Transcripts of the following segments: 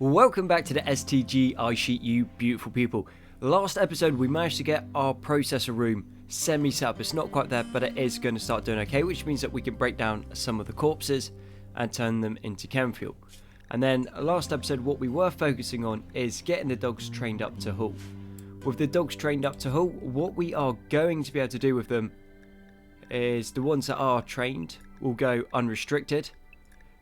Welcome back to the STG I Sheet You beautiful people. Last episode we managed to get our processor room semi set up. It's not quite there, but it is going to start doing okay, which means that we can break down some of the corpses and turn them into chem fuel. And then last episode what we were focusing on is getting the dogs trained up to hull. With the dogs trained up to hull, what we are going to be able to do with them is the ones that are trained will go unrestricted,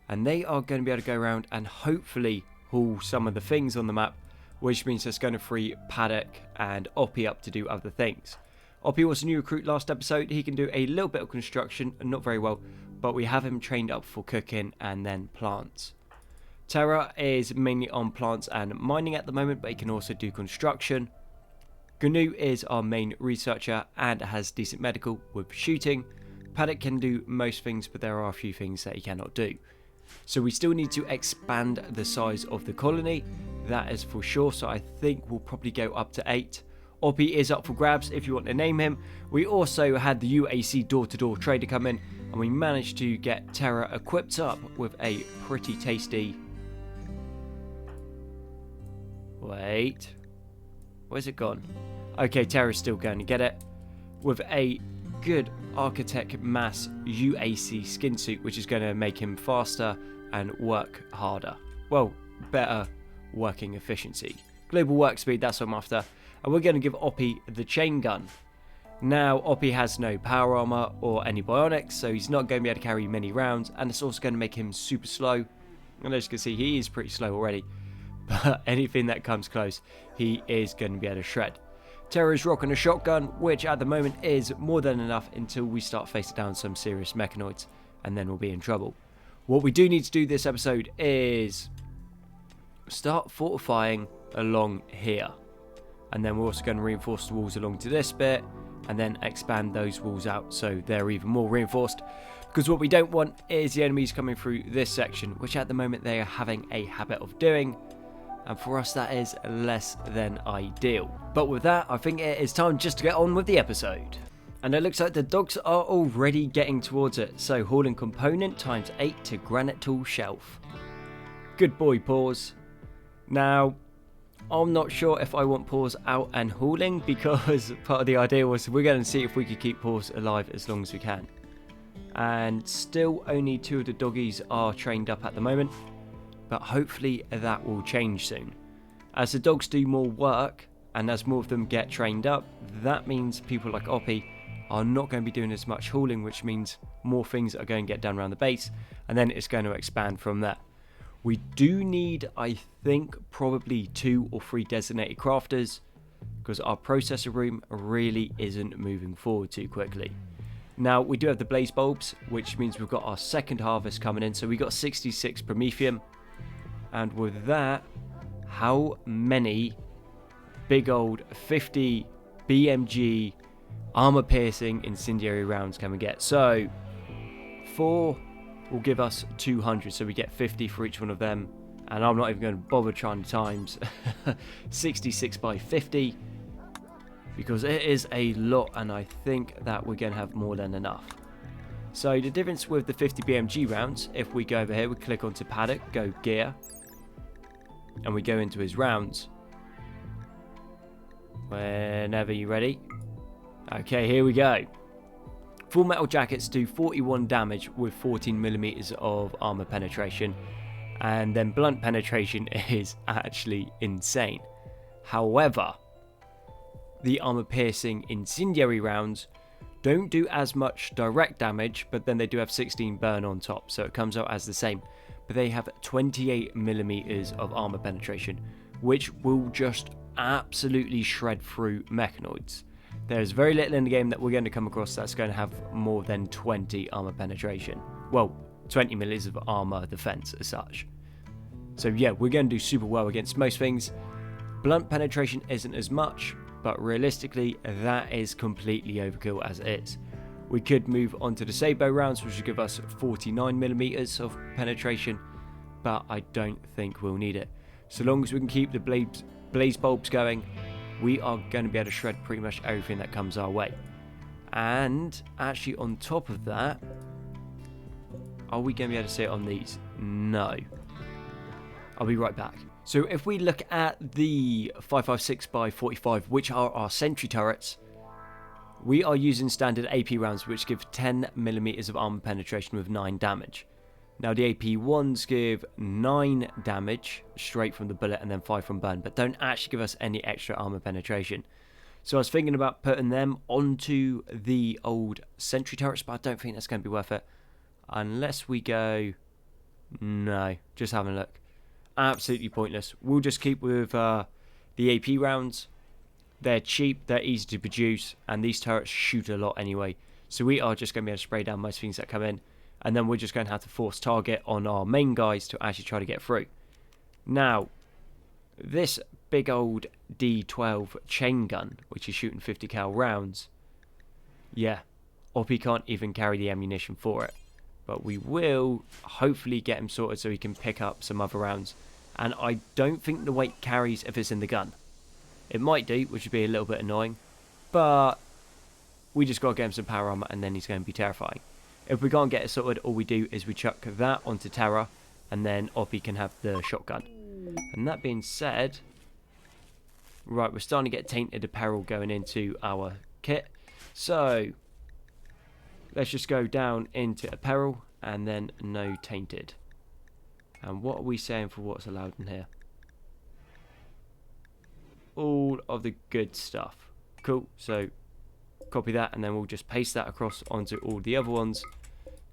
and they are going to be able to go around and hopefully haul some of the things on the map, which means that's going to free Paddock and Oppie up to do other things. Oppie was a new recruit last episode. He can do a little bit of construction, not very well, but we have him trained up for cooking and then plants. Terra is mainly on plants and mining at the moment, but he can also do construction. Gnu is our main researcher and has decent medical with shooting. Paddock can do most things, but there are a few things that he cannot do. So we still need to expand the size of the colony, that is for sure, so I think we'll probably go up to 8. Oppie is up for grabs if you want to name him. We also had the UAC door-to-door trader come in, and we managed to get Terra equipped up with a pretty tasty... Wait, where's it gone? Okay, Terra's still going to get it, with a good Architect Mass UAC skin suit, which is going to make him faster and work harder. Well, better working efficiency. Global work speed, that's what I'm after. And we're going to give Oppie the chain gun. Now, Oppie has no power armor or any bionics, so he's not going to be able to carry many rounds, and it's also going to make him super slow. And as you can see, he is pretty slow already, but anything that comes close, he is going to be able to shred. Terra is rocking a shotgun, which at the moment is more than enough until we start facing down some serious mechanoids, and then we'll be in trouble. What we do need to do this episode is start fortifying along here, and then we're also going to reinforce the walls along to this bit, and then expand those walls out so they're even more reinforced, because what we don't want is the enemies coming through this section, which at the moment they are having a habit of doing. And for us that is less than ideal. But with that, I think it is time just to get on with the episode. And it looks like the dogs are already getting towards it. So hauling component times 8 to granite tool shelf. Good boy, Paws. Now, I'm not sure if I want Paws out and hauling, because part of the idea was we're going to see if we could keep Paws alive as long as we can. And still only 2 of the doggies are trained up at the moment. But hopefully that will change soon. As the dogs do more work, and as more of them get trained up, that means people like Oppie are not going to be doing as much hauling, which means more things are going to get done around the base, and then it's going to expand from there. We do need, I think, probably 2 or 3 designated crafters, because our processor room really isn't moving forward too quickly. Now, we do have the blaze bulbs, which means we've got our second harvest coming in, so we got 66 promethium. And with that, how many big old 50 BMG armor piercing incendiary rounds can we get? So 4 will give us 200, so we get 50 for each one of them. And I'm not even going to bother trying to times 66 by 50, because it is a lot, and I think that we're going to have more than enough. So the difference with the 50 BMG rounds, if we go over here, we click onto Paddock, go gear, and we go into his rounds. Whenever you're ready. Okay, here we go. Full metal jackets do 41 damage with 14mm of armor penetration, and then blunt penetration is actually insane. However, the armor piercing incendiary rounds don't do as much direct damage, but then they do have 16 burn on top, so it comes out as the same. But they have 28mm of armor penetration, which will just absolutely shred through mechanoids. There's very little in the game that we're going to come across that's going to have more than 20 armor penetration. Well, 20mm of armor defense as such. So yeah, we're going to do super well against most things. Blunt penetration isn't as much, but realistically that is completely overkill as it is. We could move on to the Sabo rounds, which would give us 49mm of penetration, but I don't think we'll need it. So long as we can keep the blaze bulbs going, we are going to be able to shred pretty much everything that comes our way. And actually on top of that, are we going to be able to see it on these? No. I'll be right back. So if we look at the 556 by 45, which are our sentry turrets, we are using standard AP rounds, which give 10mm of armor penetration with 9 damage. Now the AP1s give 9 damage straight from the bullet and then 5 from burn, but don't actually give us any extra armor penetration. So I was thinking about putting them onto the old sentry turrets, but I don't think that's going to be worth it. Unless we go... No, just having a look. Absolutely pointless. We'll just keep with the AP rounds. They're cheap, they're easy to produce, and these turrets shoot a lot anyway. So we are just going to be able to spray down most things that come in. And then we're just going to have to force target on our main guys to actually try to get through. Now, this big old D12 chain gun, which is shooting 50 cal rounds, yeah, Oppie can't even carry the ammunition for it. But we will hopefully get him sorted so he can pick up some other rounds. And I don't think the weight carries if it's in the gun. It might do, which would be a little bit annoying. But we just got to get him some power armor and then he's going to be terrifying. If we can't get it sorted, all we do is we chuck that onto Terra and then Oppie can have the shotgun. And that being said, right, we're starting to get tainted apparel going into our kit. So let's just go down into apparel and then no tainted. And what are we saying for what's allowed in here? All of the good stuff. Cool, so copy that and then we'll just paste that across onto all the other ones,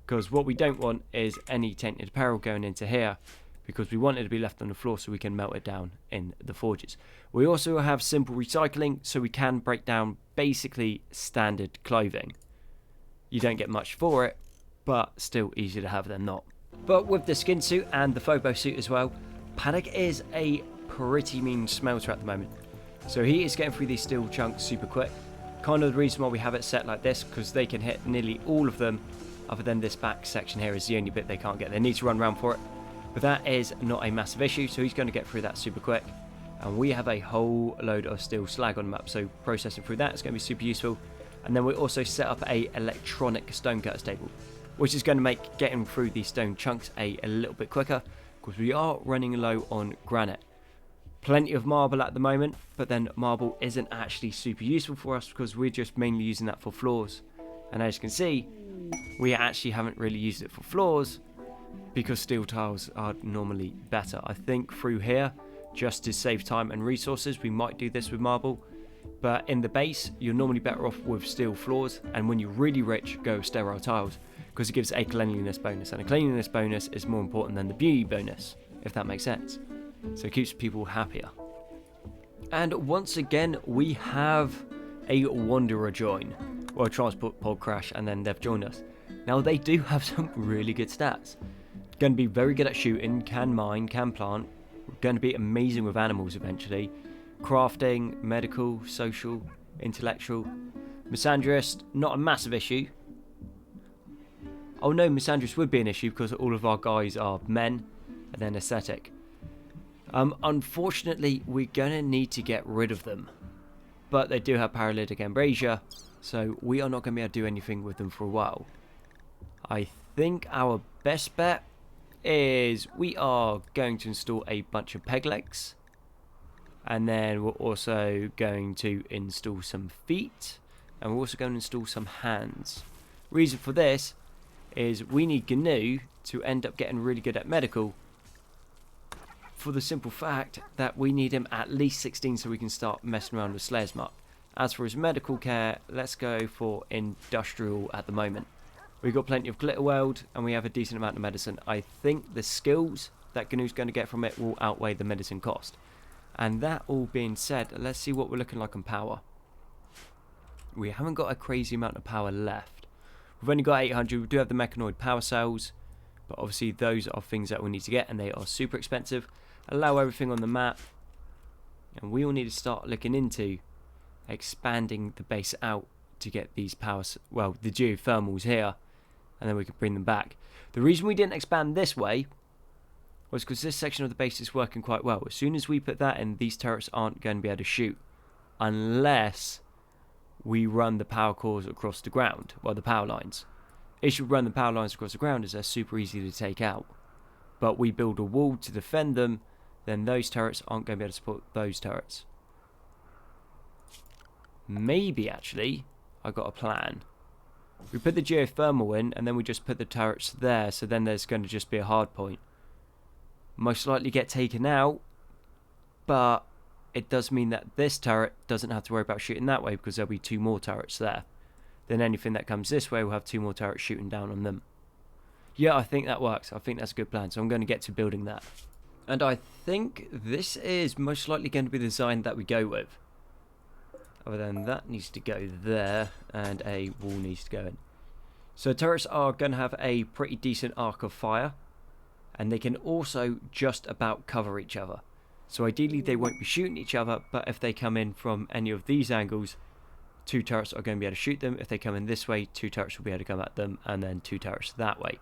because what we don't want is any tainted apparel going into here, because we want it to be left on the floor so we can melt it down in the forges. We also have simple recycling, so we can break down basically standard clothing. You don't get much for it, but still easier to have than not. But with the skin suit and the Phobo suit as well, Paddock is a pretty mean smelter at the moment. So he is getting through these steel chunks super quick. Kind of the reason why we have it set like this, because they can hit nearly all of them, other than this back section here is the only bit they can't get. They need to run around for it. But that is not a massive issue, so he's going to get through that super quick. And we have a whole load of steel slag on the map, so processing through that is going to be super useful. And then we also set up a electronic stone cutter table, which is going to make getting through these stone chunks a little bit quicker, because we are running low on granite. Plenty of marble at the moment, but then marble isn't actually super useful for us because we're just mainly using that for floors. And as you can see, we actually haven't really used it for floors because steel tiles are normally better. I think through here, just to save time and resources, we might do this with marble. But in the base, you're normally better off with steel floors, and when you're really rich, go with sterile tiles, because it gives a cleanliness bonus, and a cleanliness bonus is more important than the beauty bonus, if that makes sense. So it keeps people happier. And once again, we have a Wanderer join. Well, a transport pod crash, and then they've joined us. Now, they do have some really good stats. Going to be very good at shooting, can mine, can plant. Going to be amazing with animals eventually. Crafting, medical, social, intellectual. Misandrist, not a massive issue. Oh no, Misandrist would be an issue because all of our guys are men, and then aesthetic. Unfortunately, we're going to need to get rid of them. But they do have paralytic embrasure, so we are not going to be able to do anything with them for a while. I think our best bet is we are going to install a bunch of peg legs. And then we're also going to install some feet. And we're also going to install some hands. Reason for this is we need GNU to end up getting really good at medical, for the simple fact that we need him at least 16 so we can start messing around with Slayer's Mark. As for his medical care, let's go for industrial at the moment. We've got plenty of glitter weld and we have a decent amount of medicine. I think the skills that GNU's going to get from it will outweigh the medicine cost. And that all being said, let's see what we're looking like on power. We haven't got a crazy amount of power left. We've only got 800. We do have the mechanoid power cells, but obviously those are things that we need to get and they are super expensive. Allow everything on the map, and we will need to start looking into expanding the base out to get these powers, well, the geothermals here, and then we can bring them back. The reason we didn't expand this way was because this section of the base is working quite well. As soon as we put that in, these turrets aren't going to be able to shoot unless we run the power cores across the ground, well, the power lines. Issue with run the power lines across the ground is they're super easy to take out, but we build a wall to defend them, then those turrets aren't going to be able to support those turrets. Maybe, actually, I got a plan. We put the geothermal in, and then we just put the turrets there, so then there's going to just be a hard point. Most likely get taken out, but it does mean that this turret doesn't have to worry about shooting that way, because there'll be 2 more turrets there. Then anything that comes this way will have 2 more turrets shooting down on them. Yeah, I think that works. I think that's a good plan, so I'm going to get to building that. And I think this is most likely going to be the design that we go with. Other than that needs to go there, and a wall needs to go in. So turrets are going to have a pretty decent arc of fire, and they can also just about cover each other. So ideally they won't be shooting each other, but if they come in from any of these angles, 2 turrets are going to be able to shoot them. If they come in this way, 2 turrets will be able to come at them, and then 2 turrets that way.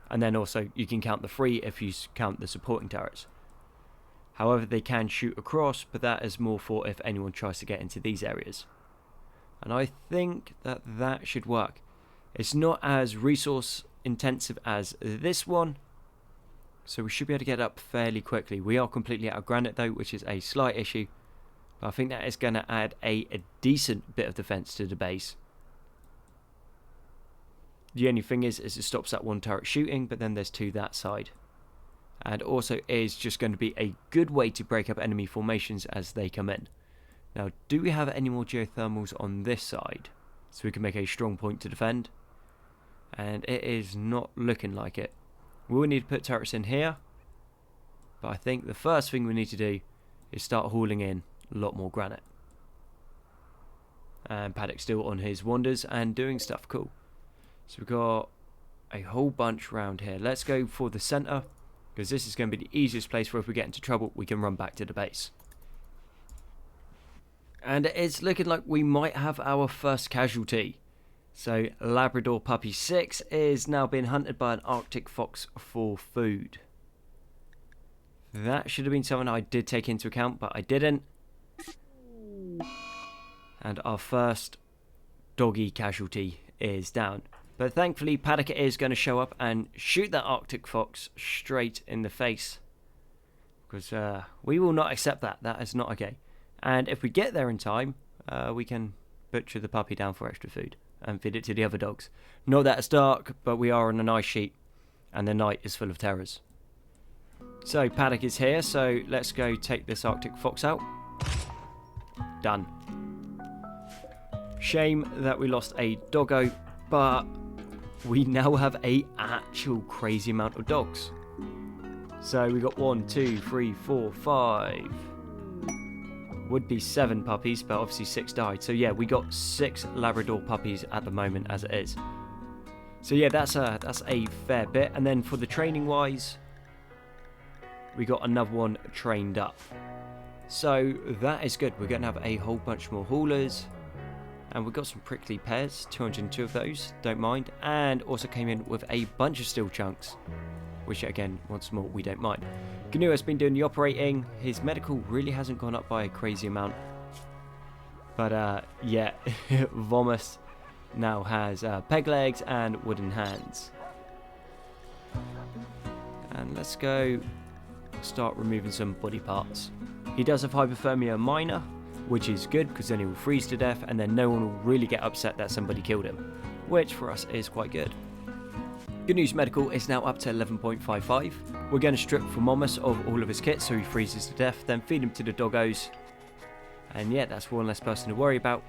And then also you can count the 3 if you count the supporting turrets. However, they can shoot across, but that is more for if anyone tries to get into these areas. And I think that that should work. It's not as resource intensive as this one, so we should be able to get up fairly quickly. We are completely out of granite though, which is a slight issue. But I think that is going to add a decent bit of defense to the base. The only thing is it stops that 1 turret shooting, but then there's 2 that side. And also is just going to be a good way to break up enemy formations as they come in. Now, do we have any more geothermals on this side, so we can make a strong point to defend? And it is not looking like it. We will need to put turrets in here, but I think the first thing we need to do is start hauling in a lot more granite. And Paddock's still on his wanders and doing stuff cool. So we've got a whole bunch around here. Let's go for the centre, because this is going to be the easiest place where if we get into trouble we can run back to the base. And it's looking like we might have our first casualty. So Labrador Puppy 6 is now being hunted by an Arctic fox for food. That should have been something I did take into account, but I didn't. And our first doggy casualty is down. But thankfully Paddock is going to show up and shoot that Arctic fox straight in the face. Because we will not accept that. That is not okay. And if we get there in time, we can butcher the puppy down for extra food and feed it to the other dogs. Not that it's dark, but we are on an ice sheet and the night is full of terrors. So Paddock is here, so let's go take this Arctic fox out. Done. Shame that we lost a doggo, but we now have a actual crazy amount of dogs. So we got 1, 2, 3, 4, 5. Would be 7 puppies, but obviously 6 died. So yeah, we got 6 Labrador puppies at the moment as it is. So yeah, that's a fair bit. And then for the training wise, we got another one trained up. So that is good. We're going to have a whole bunch more haulers. And we've got some prickly pears, 202 of those, don't mind. And also came in with a bunch of steel chunks, which again, once more, we don't mind. GNU has been doing the operating. His medical really hasn't gone up by a crazy amount. But yeah, Vomus now has peg legs and wooden hands. And let's go start removing some body parts. He does have hypothermia minor, which is good because then he will freeze to death and then no one will really get upset that somebody killed him, which for us is quite good. Good news, medical is now up to 11.55. We're going to strip Momus of all of his kit so he freezes to death, then feed him to the doggos. And yeah, that's one less person to worry about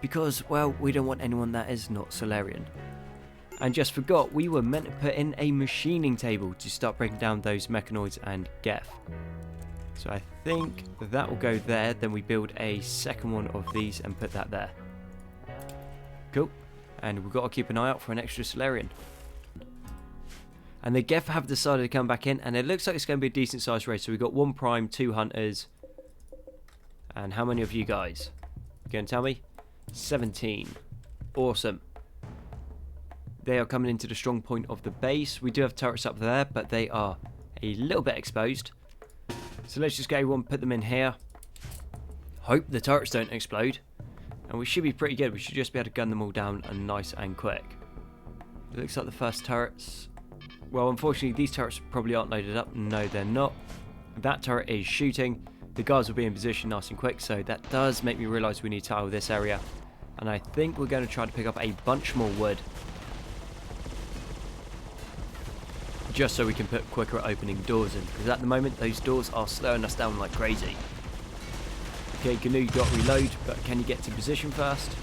because, well, we don't want anyone that is not Solarian. And just forgot, we were meant to put in a machining table to start breaking down those mechanoids and Geth. So I think that will go there, then we build a second one of these and put that there. Cool. And we've got to keep an eye out for an extra Solarian. And the Geth have decided to come back in, and it looks like it's going to be a decent sized race. So we've got 1 prime, 2 hunters. And how many of you guys? You going to tell me? 17. Awesome. They are coming into the strong point of the base. We do have turrets up there, but they are a little bit exposed. So let's just get everyone, put them in here. Hope the turrets don't explode. And we should be pretty good. We should just be able to gun them all down and nice and quick. It looks like the first turrets. Well, unfortunately, these turrets probably aren't loaded up. No, they're not. That turret is shooting. The guards will be in position nice and quick, so that does make me realise we need to tile this area. And I think we're going to try to pick up a bunch more wood, just so we can put quicker at opening doors in, because at the moment those doors are slowing us down like crazy. Okay, Gnu, you got to reload, but can you get to position first?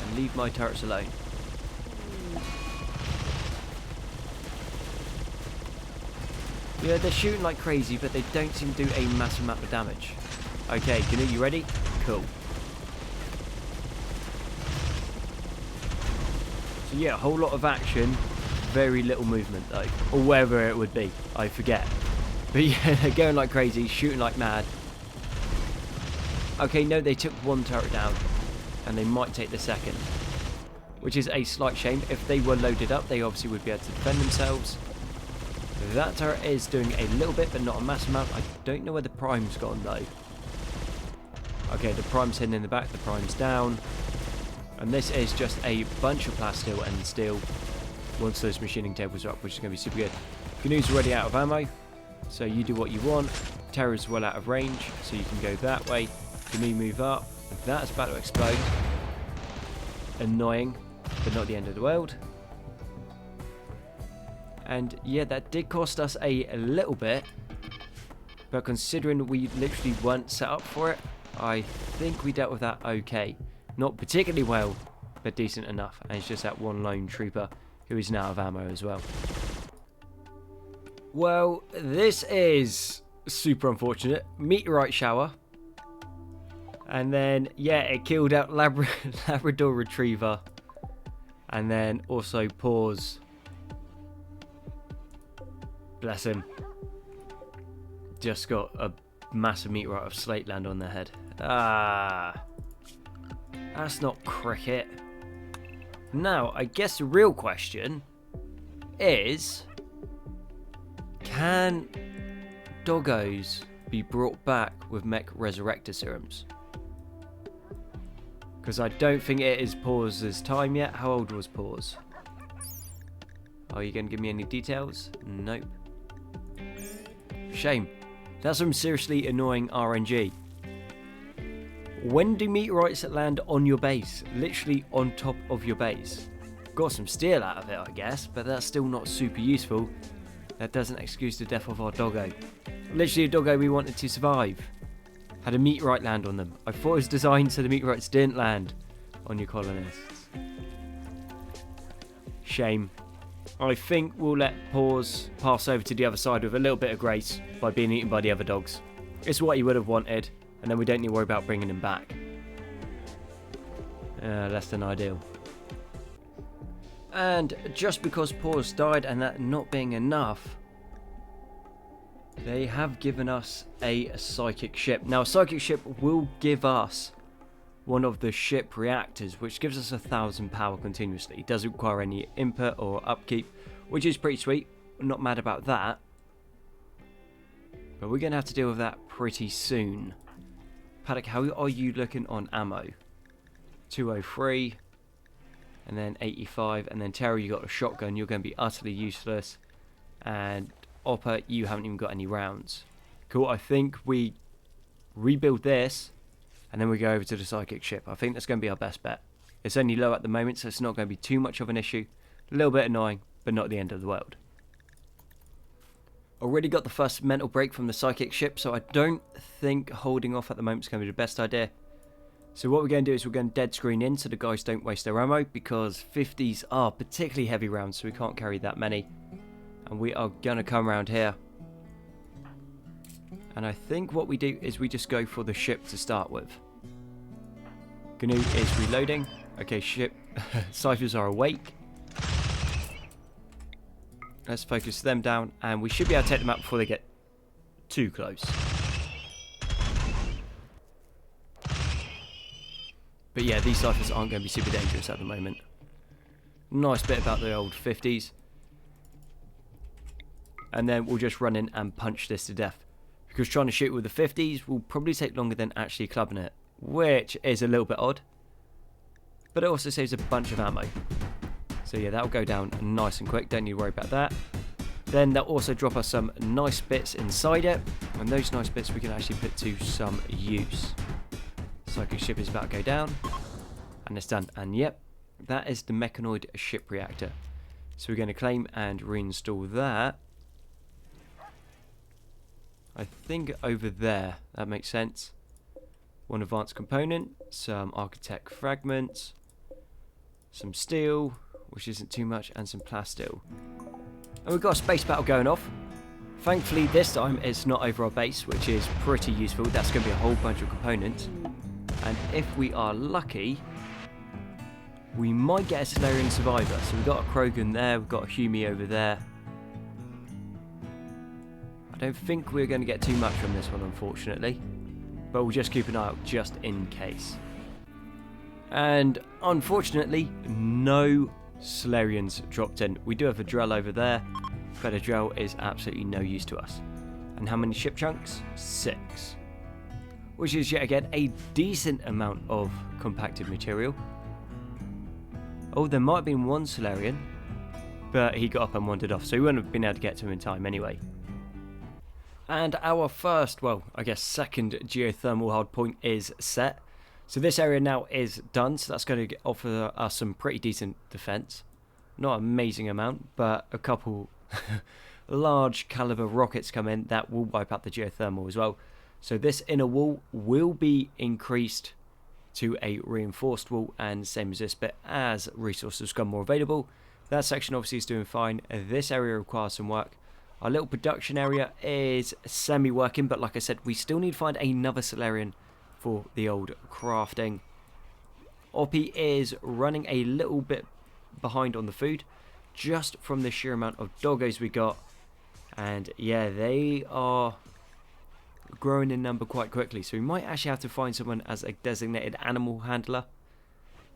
And leave my turrets alone. Yeah, they're shooting like crazy, but they don't seem to do a massive amount of damage. Okay, Gnu, you ready? Cool. So yeah, a whole lot of action, very little movement though. Or wherever it would be, I forget. But yeah, they're going like crazy, shooting like mad. Okay, no, they took one turret down, and they might take the second, which is a slight shame. If they were loaded up, they obviously would be able to defend themselves. That turret is doing a little bit, but not a massive amount. I don't know where the prime's gone though. Okay, the prime's hidden in the back, the prime's down. And this is just a bunch of plasteel and steel once those machining tables are up, which is going to be super good. Gnu's already out of ammo, so you do what you want. Terror's well out of range, so you can go that way. Gnu, move up. That's about to explode. Annoying, but not the end of the world. And yeah, that did cost us a little bit, but considering we literally weren't set up for it, I think we dealt with that okay. Not particularly well, but decent enough. And it's just that one lone trooper who is now out of ammo as well. Well, this is super unfortunate. Meteorite shower. And then, yeah, it killed out Labrador Retriever. And then also Paws. Bless him. Just got a massive meteorite of slate land on their head. Ah. That's not cricket. Now, I guess the real question is, can doggos be brought back with mech resurrector serums? Because I don't think it is Paws' time yet. How old was Paws? Are you going to give me any details? Nope. Shame. That's some seriously annoying RNG. When do meteorites land on your base? Literally on top of your base. Got some steel out of it, I guess, but that's still not super useful. That doesn't excuse the death of our doggo. Literally a doggo we wanted to survive had a meteorite land on them. I thought it was designed so the meteorites didn't land on your colonists. Shame. I think we'll let Paws pass over to the other side with a little bit of grace by being eaten by the other dogs. It's what he would have wanted, and then we don't need to worry about bringing him back. Less than ideal. And just because Paws died and that not being enough, they have given us a psychic ship. Now a psychic ship will give us one of the ship reactors, which gives us 1,000 power continuously. It doesn't require any input or upkeep, which is pretty sweet. I'm not mad about that. But we're going to have to deal with that pretty soon. Paddock, how are you looking on ammo? 203, and then 85, and then Terry, you got a shotgun. You're going to be utterly useless. And Oppa, you haven't even got any rounds. Cool, I think we rebuild this, and then we go over to the psychic ship. I think that's going to be our best bet. It's only low at the moment, so it's not going to be too much of an issue. A little bit annoying, but not the end of the world. Already got the first mental break from the psychic ship, so I don't think holding off at the moment is going to be the best idea. So what we're going to do is we're going to dead screen in so the guys don't waste their ammo, because 50s are particularly heavy rounds, so we can't carry that many. And we are going to come around here. And I think what we do is we just go for the ship to start with. Gnu is reloading. Okay, ship. Ciphers are awake. Let's focus them down, and we should be able to take them out before they get too close. But yeah, these ciphers aren't going to be super dangerous at the moment. Nice bit about the old 50s. And then we'll just run in and punch this to death. Because trying to shoot with the 50s will probably take longer than actually clubbing it, which is a little bit odd. But it also saves a bunch of ammo. So yeah, that'll go down nice and quick, don't need to worry about that. Then they'll also drop us some nice bits inside it, and those nice bits we can actually put to some use. Psychic ship is about to go down, and it's done. And yep, that is the mechanoid ship reactor. So we're going to claim and reinstall that. I think over there, that makes sense. One advanced component, some architect fragments, some steel, which isn't too much, and some plasteel. And we've got a space battle going off. Thankfully this time it's not over our base, which is pretty useful. That's going to be a whole bunch of components. And if we are lucky, we might get a Solarian survivor. So we've got a Krogan there, we've got a Humi over there. I don't think we're going to get too much from this one, unfortunately. But we'll just keep an eye out just in case. And unfortunately, no Solarians dropped in. We do have a Drell over there, but a Drell is absolutely no use to us. And how many ship chunks? 6. Which is yet again a decent amount of compacted material. Oh, there might have been one Solarian, but he got up and wandered off, so we wouldn't have been able to get to him in time anyway. And our first, well, I guess second geothermal hard point is set. So this area now is done, so that's going to offer us some pretty decent defense. Not an amazing amount, but a couple large caliber rockets come in that will wipe out the geothermal as well. So this inner wall will be increased to a reinforced wall, and same as this bit, as resources become more available. That section obviously is doing fine. This area requires some work. Our little production area is semi-working, but like I said, we still need to find another Solarian for the old crafting. Oppie is running a little bit behind on the food, just from the sheer amount of doggos we got. And yeah, they are growing in number quite quickly, so we might actually have to find someone as a designated animal handler.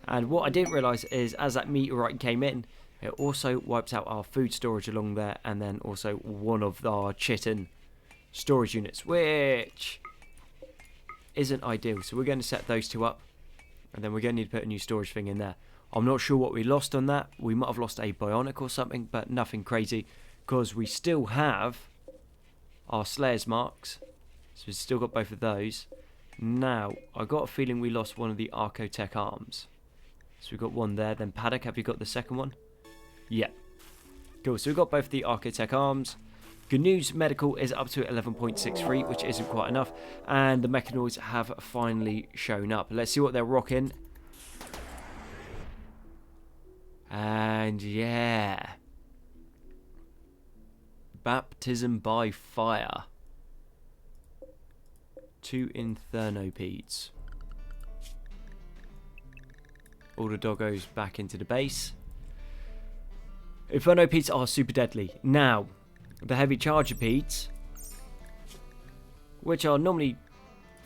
And what I didn't realise is, as that meteorite came in, it also wipes out our food storage along there, and then also one of our chitin storage units, which isn't ideal. So we're going to set those two up, and then we're going to need to put a new storage thing in there. I'm not sure what we lost on that. We might have lost a bionic or something, but nothing crazy, because we still have our Slayer's marks. So we've still got both of those. Now, I got a feeling we lost one of the Archotech arms. So we've got one there. Then Paddock, have you got the second one? Yeah. Cool, so we've got both the Archotech arms. GNU's medical is up to 11.63, which isn't quite enough. And the mechanoids have finally shown up. Let's see what they're rocking. And yeah. Baptism by fire. 2 Infernopedes. All the doggos back into the base. Infernopedes are super deadly. Now, the heavy chargerpedes, which are normally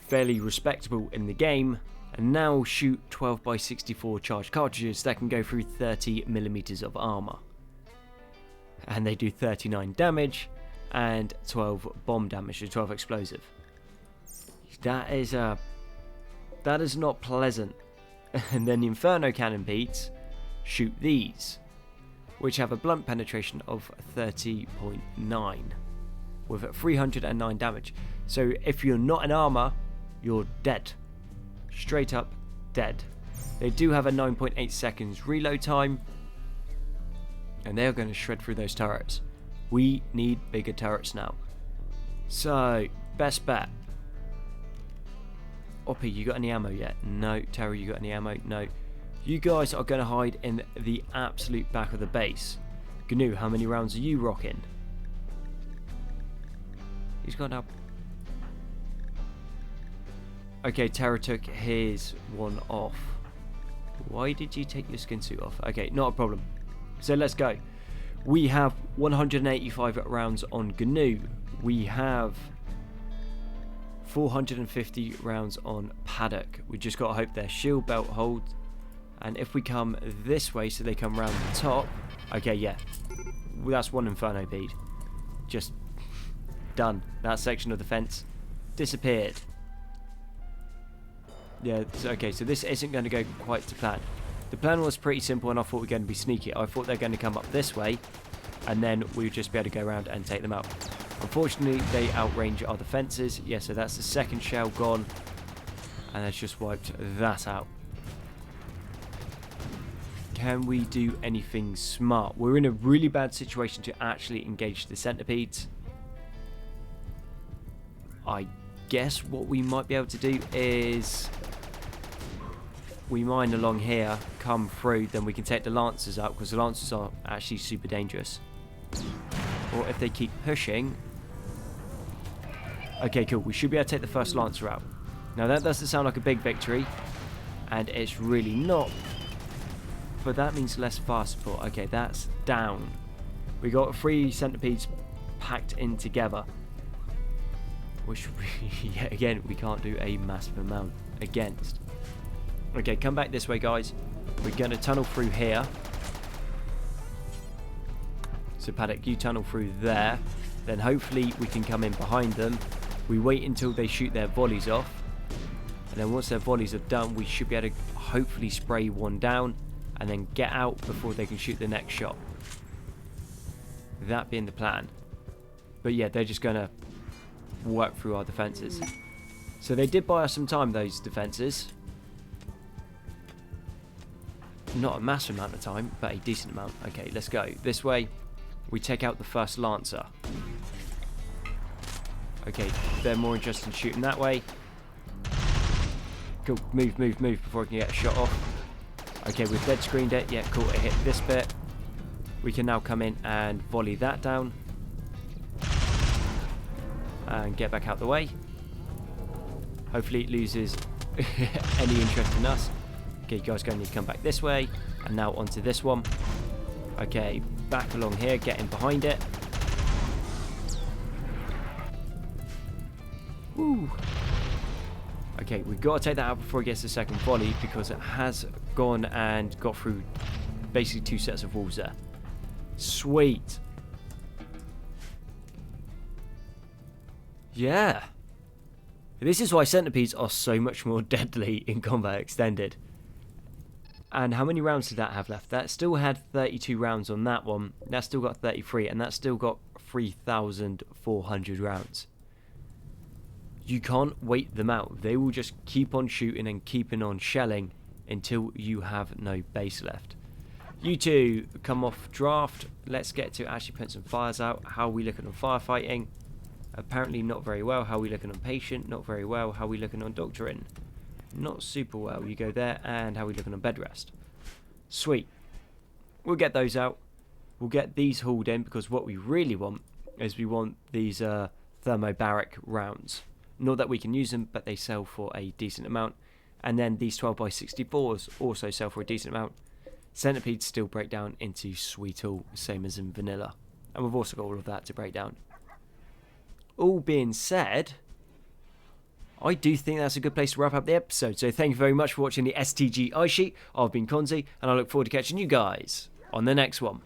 fairly respectable in the game, and now shoot 12x64 charged cartridges that can go through 30mm of armor. And they do 39 damage and 12 bomb damage, or 12 explosive. That is not pleasant. And then the Inferno Cannon Pedes shoot these, which have a blunt penetration of 30.9 with 309 damage. So if you're not in armor, you're dead. Straight up dead. They do have a 9.8 seconds reload time, and they're going to shred through those turrets. We need bigger turrets now. So, best bet. Oppie, you got any ammo yet? No. Terry, you got any ammo? No. You guys are going to hide in the absolute back of the base. GNU, how many rounds are you rocking? He's got now. Okay, Terra took his one off. Why did you take your skin suit off? Okay, not a problem. So let's go. We have 185 rounds on GNU. We have 450 rounds on Paddock. We just got to hope their shield belt holds. And if we come this way, so they come round the top. Okay, yeah. Well, that's one Infernopede. Just done. That section of the fence disappeared. Yeah, okay, so this isn't going to go quite to plan. The plan was pretty simple, and I thought we were going to be sneaky. I thought they're going to come up this way and then we'll just be able to go around and take them out. Unfortunately, they outrange our defenses. Yeah, so that's the second shell gone, and that's just wiped that out. Can we do anything smart? We're in a really bad situation to actually engage the centipedes. I guess what we might be able to do is we mine along here, come through, then we can take the lancers out, because the lancers are actually super dangerous. Or if they keep pushing. Okay, cool. We should be able to take the first lancer out. Now that doesn't sound like a big victory, and it's really not. But that means less fire support. Okay, that's down. We got 3 centipedes packed in together. Which, yet again, we can't do a massive amount against. Okay, come back this way, guys. We're going to tunnel through here. So, Paddock, you tunnel through there. Then hopefully we can come in behind them. We wait until they shoot their volleys off. And then once their volleys are done, we should be able to hopefully spray one down. And then get out before they can shoot the next shot. That being the plan. But yeah, they're just going to work through our defences. So they did buy us some time, those defences. Not a massive amount of time, but a decent amount. Okay, let's go. This way, we take out the first Lancer. Okay, they're more interested in shooting that way. Cool, move before I can get a shot off. Okay, we've dead screened it. Yeah, cool, it hit this bit. We can now come in and volley that down. And get back out the way. Hopefully it loses any interest in us. Okay, you guys are going to need to come back this way. And now onto this one. Okay, back along here, get in behind it. Woo! Okay, we've got to take that out before it gets the second volley, because it has gone and got through basically 2 sets of walls there. Sweet. Yeah. This is why centipedes are so much more deadly in combat extended. And how many rounds did that have left? That still had 32 rounds on that one. That still got 33, and that still got 3,400 rounds. You can't wait them out. They will just keep on shooting and keeping on shelling until you have no base left. You two come off draft. Let's get to actually putting some fires out. How are we looking on firefighting? Apparently not very well. How are we looking on patient? Not very well. How are we looking on doctoring? Not super well. You go there. And how are we looking on bed rest? Sweet. We'll get those out. We'll get these hauled in, because what we really want is we want these thermobaric rounds. Not that we can use them, but they sell for a decent amount. And then these 12x64s also sell for a decent amount. Centipedes still break down into sweet all, same as in vanilla. And we've also got all of that to break down. All being said, I do think that's a good place to wrap up the episode. So thank you very much for watching the STG ice sheet. I've been Konzi, and I look forward to catching you guys on the next one.